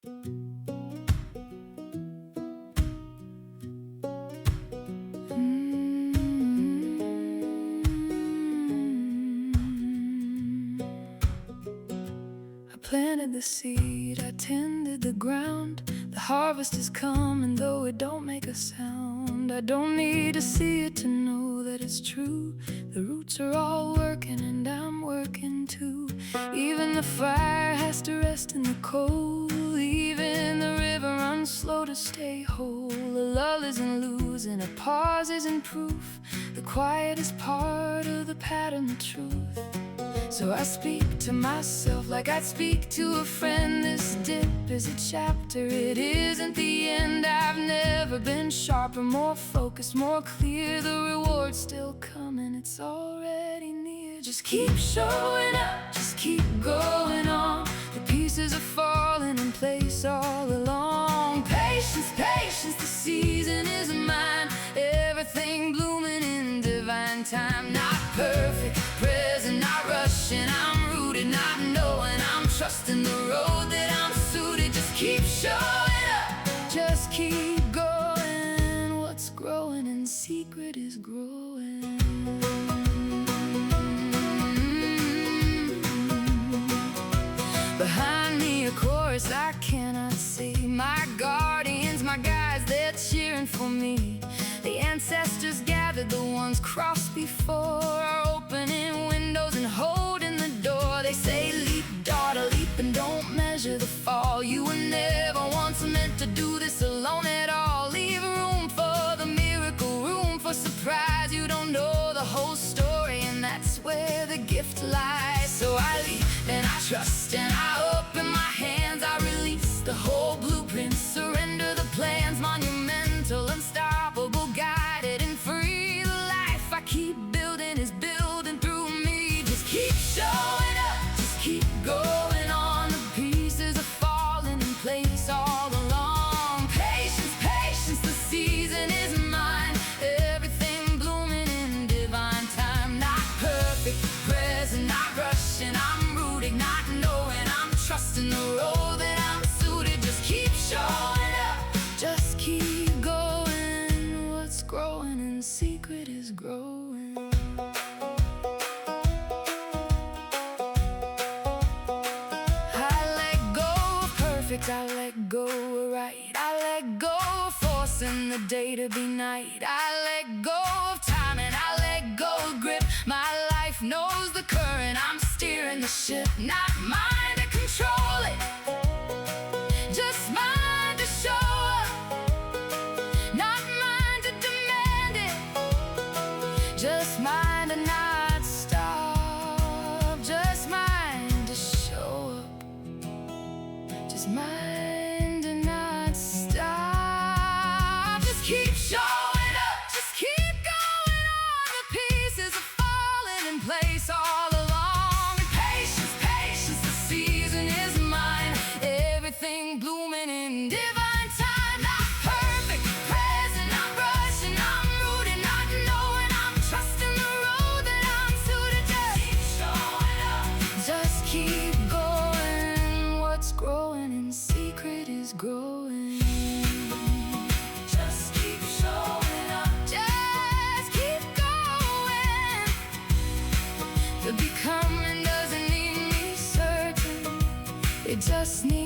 I planted the seed, I tended the ground. The harvest is coming, though it don't make a sound. I don't need to see it to know that it's true. The roots are all working and I'm working too. Even the fire has to rest in the cold. Even the river runs slow to stay whole. A lull isn't losing, a pause isn't proof. The quiet is part of the pattern, the truth. So I speak to myself like I'd speak to a friend. This dip is a chapter, it isn't the end. I've never been sharper, more focused, more clear. The reward's still coming, it's already near. Just keep showing up, just keep going on. The pieces are falling in place all along. Patience, patience, the season is mine. Everything blooming in divine time. Not perfect, present, not rushing. I'm rooted, not knowing. I'm trusting the road that I'm suited. Just keep showing up, just keep going. What's growing in secret is growing. Behind me a chorus I cannot see. My guardians, my guides, they're cheering for me. The ancestors gathered, the ones crossed before, are opening windows and holding the door. They say, leap, daughter, leap, and don't measure the fall. You were never once meant to do this alone at all. Leave room for the miracle, room for surprise. You don't know the whole story, and that's where the gift lies. So I leap, and I trust, and I open my hands. I release the whole blueprint, surrender the plans. Monumental, unstoppable, guided and free. The life I keep building is building through me. Just keep showing up, just keep going on. The pieces are falling in place all along. Patience, patience, the season is mine. Everything blooming in divine time. Not perfect, present, not rushing. I'm rooted, not knowing. I'm trusting the road that I'm suited. Just keep showing up, just keep going. What's growing in secret is growing. I let go of perfect, I let go of right. I let go of forcing the day to be night. I let go of time and I let go of grip. My life knows the current, I'm steering the ship. Not mine to control it, just mine to show up. Not mine to demand it, just mine to not stop. Just mine to show up, just mine to not stop. Just keep showing up, just keep going on. The pieces are falling in place all along. Patience, patience, the season is mine. Everything blooming in divine time. Not perfect, present, not rushing. I'm rooted, not knowing. I'm trusting the road that I'm suited. Just keep showing up, just keep going. What's growing in secret is growing. Just keep showing up, just keep going. The becoming doesn't need me certain, it just needs